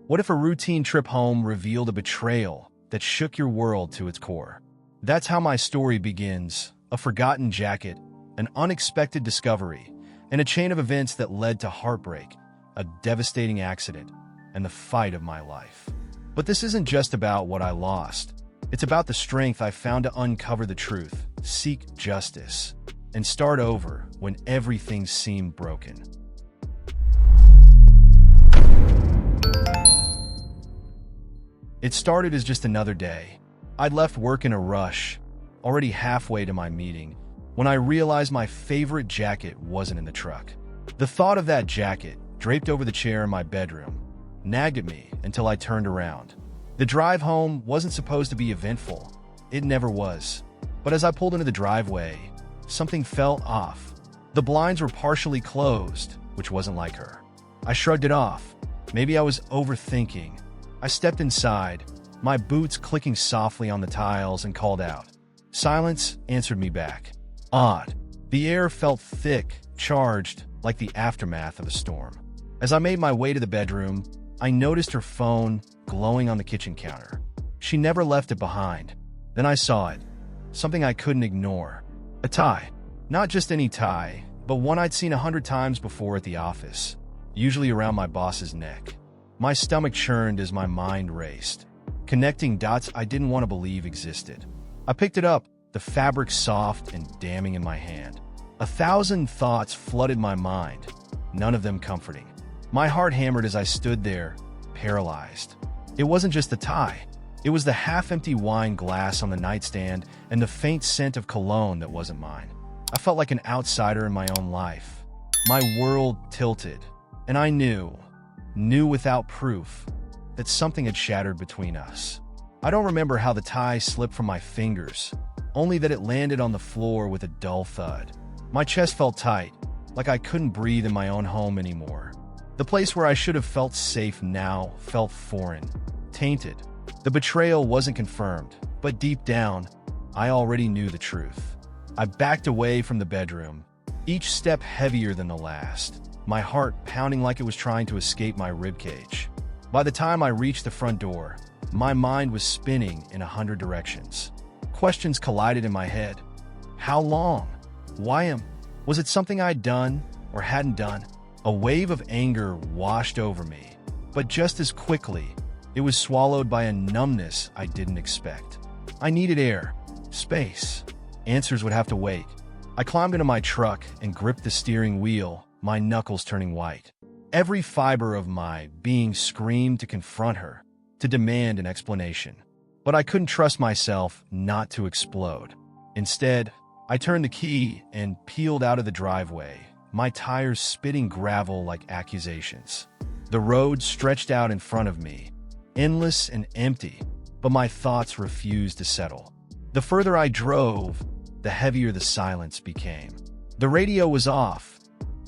What if a routine trip home revealed a betrayal that shook your world to its core? That's how my story begins, a forgotten jacket, an unexpected discovery, and a chain of events that led to heartbreak, a devastating accident, and the fight of my life. But this isn't just about what I lost. It's about the strength I found to uncover the truth, seek justice, and start over when everything seemed broken. It started as just another day. I'd left work in a rush, already halfway to my meeting, when I realized my favorite jacket wasn't in the truck. The thought of that jacket, draped over the chair in my bedroom, nagged at me until I turned around. The drive home wasn't supposed to be eventful. It never was. But as I pulled into the driveway, something felt off. The blinds were partially closed, which wasn't like her. I shrugged it off. Maybe I was overthinking. I stepped inside, my boots clicking softly on the tiles, and called out. Silence answered me back. Odd. The air felt thick, charged, like the aftermath of a storm. As I made my way to the bedroom, I noticed her phone glowing on the kitchen counter. She never left it behind. Then I saw it. Something I couldn't ignore. A tie. Not just any tie, but one I'd seen 100 times before at the office, usually around my boss's neck. My stomach churned as my mind raced, connecting dots I didn't want to believe existed. I picked it up, the fabric soft and damning in my hand. 1,000 thoughts flooded my mind, none of them comforting. My heart hammered as I stood there, paralyzed. It wasn't just the tie. It was the half-empty wine glass on the nightstand and the faint scent of cologne that wasn't mine. I felt like an outsider in my own life. My world tilted, and I knew without proof, that something had shattered between us. I don't remember how the tie slipped from my fingers, only that it landed on the floor with a dull thud. My chest felt tight, like I couldn't breathe in my own home anymore. The place where I should have felt safe now felt foreign, tainted. The betrayal wasn't confirmed, but deep down, I already knew the truth. I backed away from the bedroom, each step heavier than the last, my heart pounding like it was trying to escape my ribcage. By the time I reached the front door, my mind was spinning in 100 directions. Questions collided in my head. How long? Why was it something I'd done or hadn't done? A wave of anger washed over me, but just as quickly, it was swallowed by a numbness I didn't expect. I needed air, space. Answers would have to wait. I climbed into my truck and gripped the steering wheel, my knuckles turning white. Every fiber of my being screamed to confront her, to demand an explanation. But I couldn't trust myself not to explode. Instead, I turned the key and peeled out of the driveway, my tires spitting gravel like accusations. The road stretched out in front of me, endless and empty, but my thoughts refused to settle. The further I drove, the heavier the silence became. The radio was off.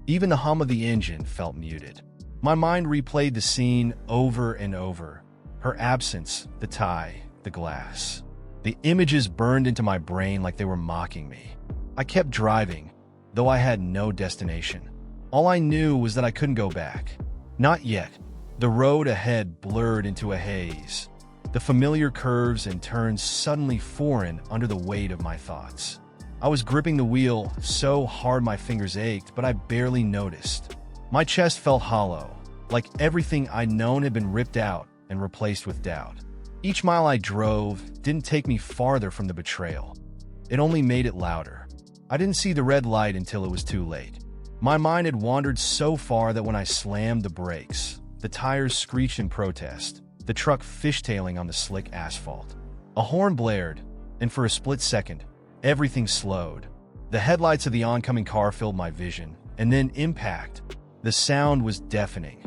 Even the hum of the engine felt muted. My mind replayed the scene over and over. Her absence, the tie, the glass. The images burned into my brain like they were mocking me. I kept driving, though I had no destination. All I knew was that I couldn't go back. Not yet. The road ahead blurred into a haze. The familiar curves and turns suddenly foreign under the weight of my thoughts. I was gripping the wheel so hard my fingers ached, but I barely noticed. My chest felt hollow, like everything I'd known had been ripped out and replaced with doubt. Each mile I drove didn't take me farther from the betrayal. It only made it louder. I didn't see the red light until it was too late. My mind had wandered so far that when I slammed the brakes, the tires screeched in protest, the truck fishtailing on the slick asphalt. A horn blared, and for a split second, everything slowed. The headlights of the oncoming car filled my vision, and then impact. The sound was deafening.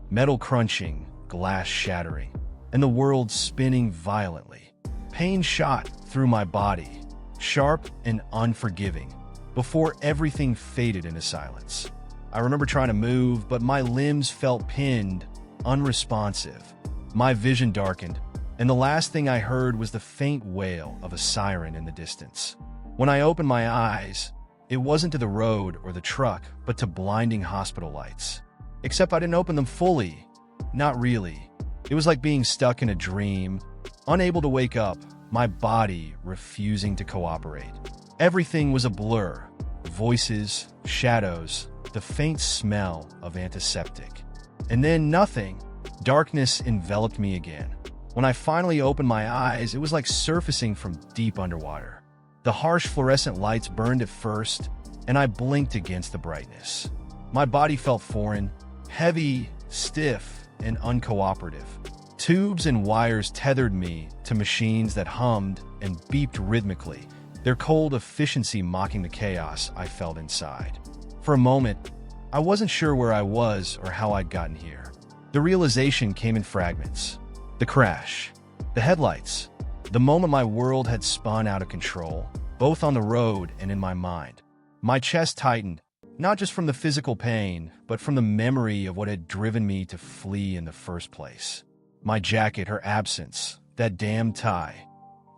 Metal crunching, glass shattering, and the world spinning violently. Pain shot through my body, sharp and unforgiving, before everything faded into silence. I remember trying to move, but my limbs felt pinned, unresponsive. My vision darkened, and the last thing I heard was the faint wail of a siren in the distance. When I opened my eyes, it wasn't to the road or the truck, but to blinding hospital lights. Except I didn't open them fully. Not really. It was like being stuck in a dream, unable to wake up, my body refusing to cooperate. Everything was a blur. Voices, shadows, the faint smell of antiseptic. And then nothing. Darkness enveloped me again. When I finally opened my eyes, it was like surfacing from deep underwater. The harsh fluorescent lights burned at first, and I blinked against the brightness. My body felt foreign, heavy, stiff, and uncooperative. Tubes and wires tethered me to machines that hummed and beeped rhythmically, their cold efficiency mocking the chaos I felt inside. For a moment, I wasn't sure where I was or how I'd gotten here. The realization came in fragments. The crash, the headlights, the moment my world had spun out of control, both on the road and in my mind. My chest tightened, not just from the physical pain, but from the memory of what had driven me to flee in the first place. My jacket, her absence, that damn tie.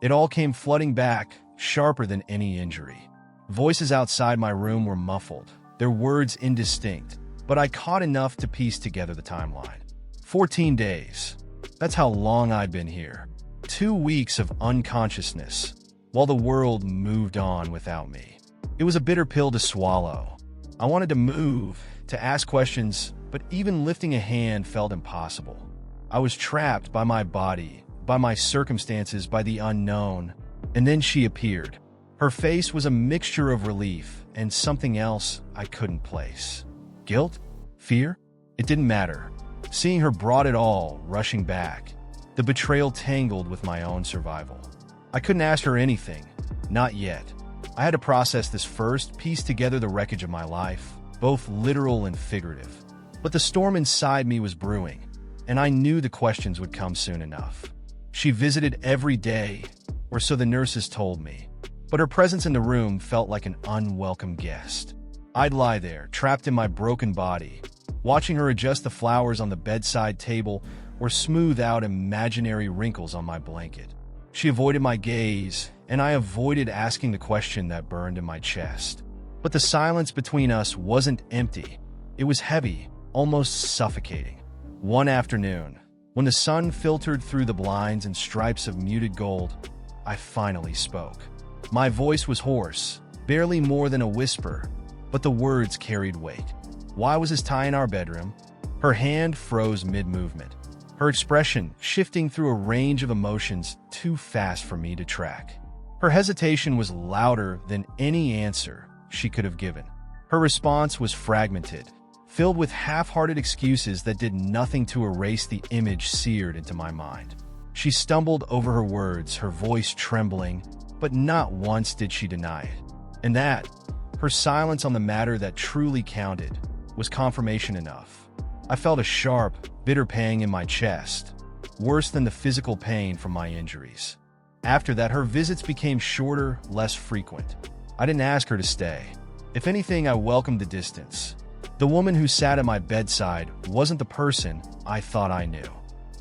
It all came flooding back, sharper than any injury. Voices outside my room were muffled, their words indistinct, but I caught enough to piece together the timeline. 14 days. That's how long I'd been here. 2 weeks of unconsciousness, while the world moved on without me. It was a bitter pill to swallow. I wanted to move, to ask questions, but even lifting a hand felt impossible. I was trapped by my body, by my circumstances, by the unknown. And then she appeared. Her face was a mixture of relief and something else I couldn't place. Guilt? Fear? It didn't matter. Seeing her brought it all rushing back. The betrayal tangled with my own survival. I couldn't ask her anything. Not yet. I had to process this first, piece together the wreckage of my life, both literal and figurative. But the storm inside me was brewing, and I knew the questions would come soon enough. She visited every day, or so the nurses told me, but her presence in the room felt like an unwelcome guest. I'd lie there, trapped in my broken body, watching her adjust the flowers on the bedside table or smooth out imaginary wrinkles on my blanket. She avoided my gaze, and I avoided asking the question that burned in my chest. But the silence between us wasn't empty. It was heavy, almost suffocating. One afternoon, when the sun filtered through the blinds and stripes of muted gold, I finally spoke. My voice was hoarse, barely more than a whisper, but the words carried weight. Why was his tie in our bedroom? Her hand froze mid-movement, her expression shifting through a range of emotions too fast for me to track. Her hesitation was louder than any answer she could have given. Her response was fragmented, filled with half-hearted excuses that did nothing to erase the image seared into my mind. She stumbled over her words, her voice trembling, but not once did she deny it. And that, her silence on the matter that truly counted, was confirmation enough. I felt a sharp, bitter pang in my chest, worse than the physical pain from my injuries. After that, her visits became shorter, less frequent. I didn't ask her to stay. If anything, I welcomed the distance. The woman who sat at my bedside wasn't the person I thought I knew.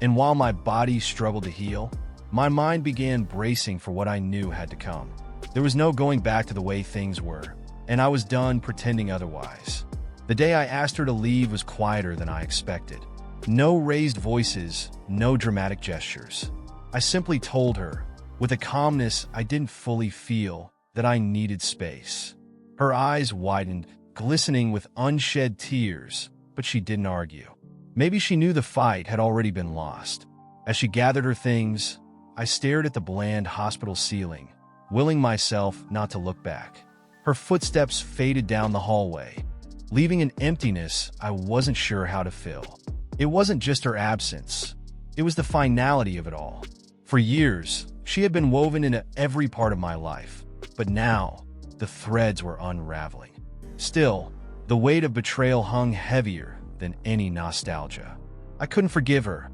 And while my body struggled to heal, my mind began bracing for what I knew had to come. There was no going back to the way things were, and I was done pretending otherwise. The day I asked her to leave was quieter than I expected. No raised voices, no dramatic gestures. I simply told her, with a calmness I didn't fully feel, that I needed space. Her eyes widened, glistening with unshed tears, but she didn't argue. Maybe she knew the fight had already been lost. As she gathered her things, I stared at the bland hospital ceiling, willing myself not to look back. Her footsteps faded down the hallway, leaving an emptiness I wasn't sure how to fill. It wasn't just her absence. It was the finality of it all. For years, she had been woven into every part of my life, but now, the threads were unraveling. Still, the weight of betrayal hung heavier than any nostalgia. I couldn't forgive her.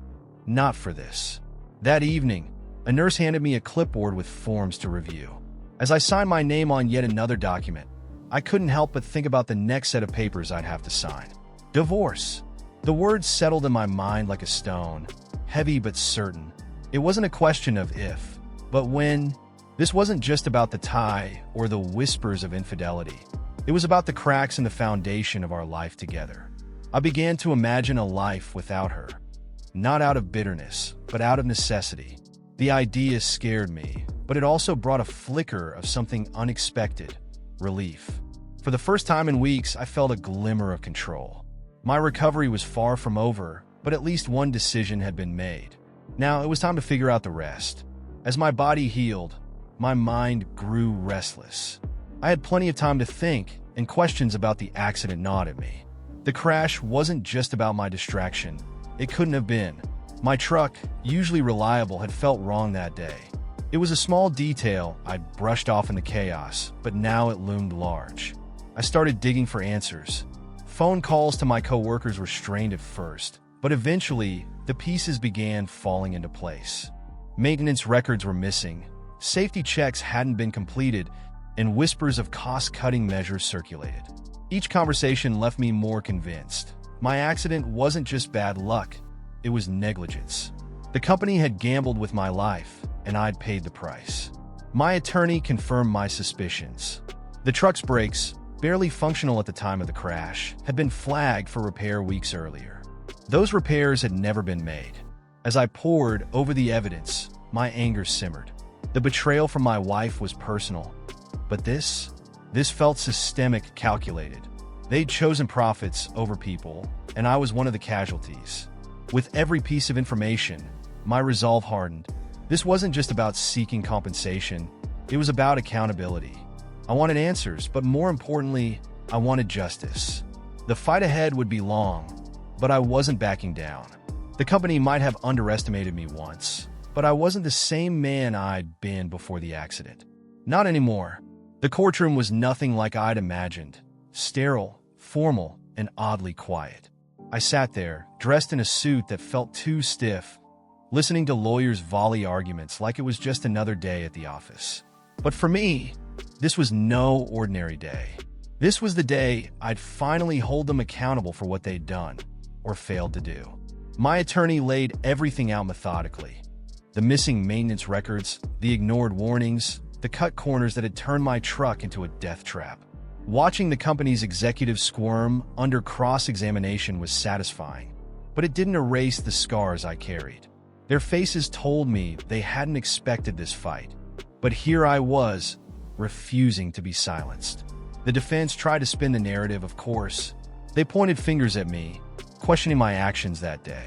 Not for this. That evening, a nurse handed me a clipboard with forms to review. As I signed my name on yet another document, I couldn't help but think about the next set of papers I'd have to sign. Divorce. The words settled in my mind like a stone, heavy but certain. It wasn't a question of if, but when. This wasn't just about the tie or the whispers of infidelity. It was about the cracks in the foundation of our life together. I began to imagine a life without her. not out of bitterness, but out of necessity. The idea scared me, but it also brought a flicker of something unexpected: relief. For the first time in weeks, I felt a glimmer of control. My recovery was far from over, but at least one decision had been made. Now it was time to figure out the rest. As my body healed, my mind grew restless. I had plenty of time to think, and questions about the accident gnawed at me. The crash wasn't just about my distraction. It couldn't have been. My truck, usually reliable, had felt wrong that day. It was a small detail I'd brushed off in the chaos, but now it loomed large. I started digging for answers. Phone calls to my coworkers were strained at first, but eventually, the pieces began falling into place. Maintenance records were missing, safety checks hadn't been completed, and whispers of cost-cutting measures circulated. Each conversation left me more convinced. My accident wasn't just bad luck, it was negligence. The company had gambled with my life, and I'd paid the price. My attorney confirmed my suspicions. The truck's brakes, barely functional at the time of the crash, had been flagged for repair weeks earlier. Those repairs had never been made. As I pored over the evidence, my anger simmered. The betrayal from my wife was personal, but this felt systemic, calculated. They'd chosen profits over people, and I was one of the casualties. With every piece of information, my resolve hardened. This wasn't just about seeking compensation, it was about accountability. I wanted answers, but more importantly, I wanted justice. The fight ahead would be long, but I wasn't backing down. The company might have underestimated me once, but I wasn't the same man I'd been before the accident. Not anymore. The courtroom was nothing like I'd imagined. Sterile, formal, and oddly quiet. I sat there, dressed in a suit that felt too stiff, listening to lawyers volley arguments like it was just another day at the office. But for me, this was no ordinary day. This was the day I'd finally hold them accountable for what they'd done, or failed to do. My attorney laid everything out methodically. The missing maintenance records, the ignored warnings, the cut corners that had turned my truck into a death trap. Watching the company's executives squirm under cross-examination was satisfying, but it didn't erase the scars I carried. Their faces told me they hadn't expected this fight, but here I was, refusing to be silenced. The defense tried to spin the narrative, of course. They pointed fingers at me, questioning my actions that day.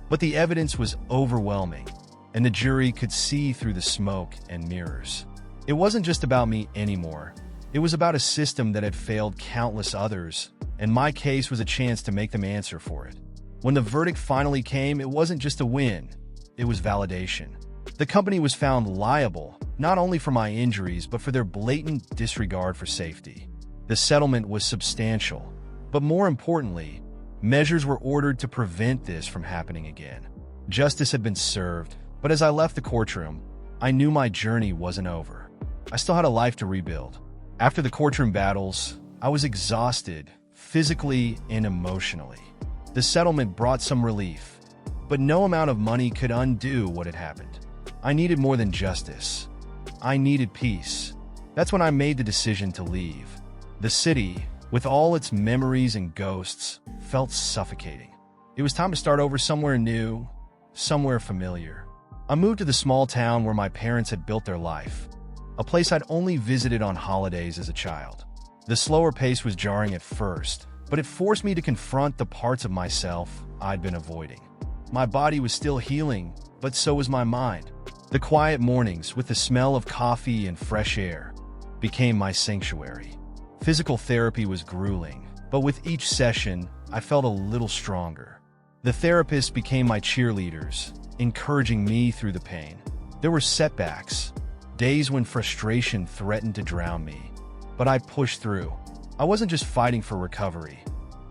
But the evidence was overwhelming, and the jury could see through the smoke and mirrors. It wasn't just about me anymore. It was about a system that had failed countless others, and my case was a chance to make them answer for it. When the verdict finally came, it wasn't just a win, it was validation. The company was found liable, not only for my injuries, but for their blatant disregard for safety. The settlement was substantial, but more importantly, measures were ordered to prevent this from happening again. Justice had been served, but as I left the courtroom, I knew my journey wasn't over. I still had a life to rebuild. After the courtroom battles, I was exhausted, physically and emotionally. The settlement brought some relief, but no amount of money could undo what had happened. I needed more than justice. I needed peace. That's when I made the decision to leave. The city, with all its memories and ghosts, felt suffocating. It was time to start over somewhere new, somewhere familiar. I moved to the small town where my parents had built their life, a place I'd only visited on holidays as a child. The slower pace was jarring at first, but it forced me to confront the parts of myself I'd been avoiding. My body was still healing, but so was my mind. The quiet mornings, with the smell of coffee and fresh air, became my sanctuary. Physical therapy was grueling, but with each session, I felt a little stronger. The therapists became my cheerleaders, encouraging me through the pain. There were setbacks, days when frustration threatened to drown me, but I pushed through. I wasn't just fighting for recovery.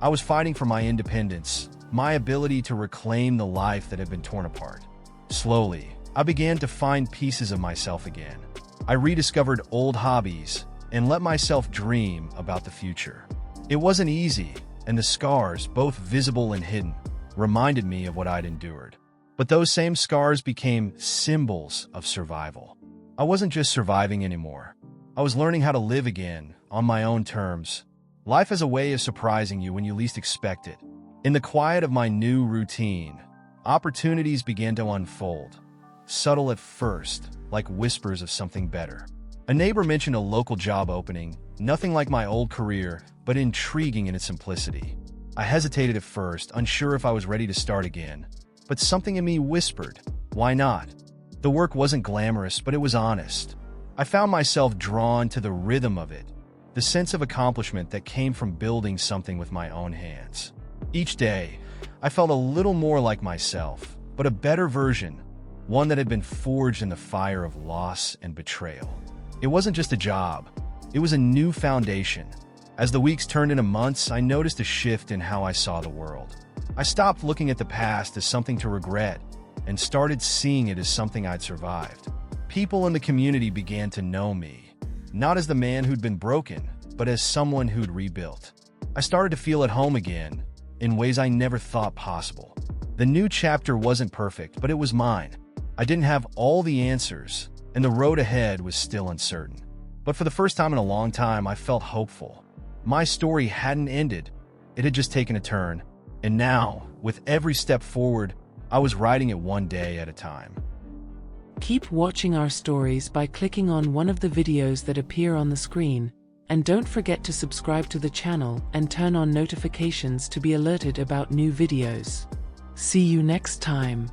I was fighting for my independence, my ability to reclaim the life that had been torn apart. Slowly, I began to find pieces of myself again. I rediscovered old hobbies and let myself dream about the future. It wasn't easy, and the scars, both visible and hidden, reminded me of what I'd endured. But those same scars became symbols of survival. I wasn't just surviving anymore. I was learning how to live again, on my own terms. Life has a way of surprising you when you least expect it. In the quiet of my new routine, Opportunities began to unfold, subtle at first, like whispers of something better. A neighbor mentioned a local job opening, nothing like my old career, but intriguing in its simplicity. I hesitated at first, unsure if I was ready to start again, but something in me whispered, why not? The work wasn't glamorous, but it was honest. I found myself drawn to the rhythm of it, the sense of accomplishment that came from building something with my own hands. Each day, I felt a little more like myself, but a better version, one that had been forged in the fire of loss and betrayal. It wasn't just a job, it was a new foundation. As the weeks turned into months, I noticed a shift in how I saw the world. I stopped looking at the past as something to regret and started seeing it as something I'd survived. People in the community began to know me, not as the man who'd been broken, but as someone who'd rebuilt. I started to feel at home again, in ways I never thought possible. The new chapter wasn't perfect, but it was mine. I didn't have all the answers, and the road ahead was still uncertain. But for the first time in a long time, I felt hopeful. My story hadn't ended, it had just taken a turn, and now, with every step forward, I was writing it one day at a time. Keep watching our stories by clicking on one of the videos that appear on the screen, and don't forget to subscribe to the channel and turn on notifications to be alerted about new videos. See you next time.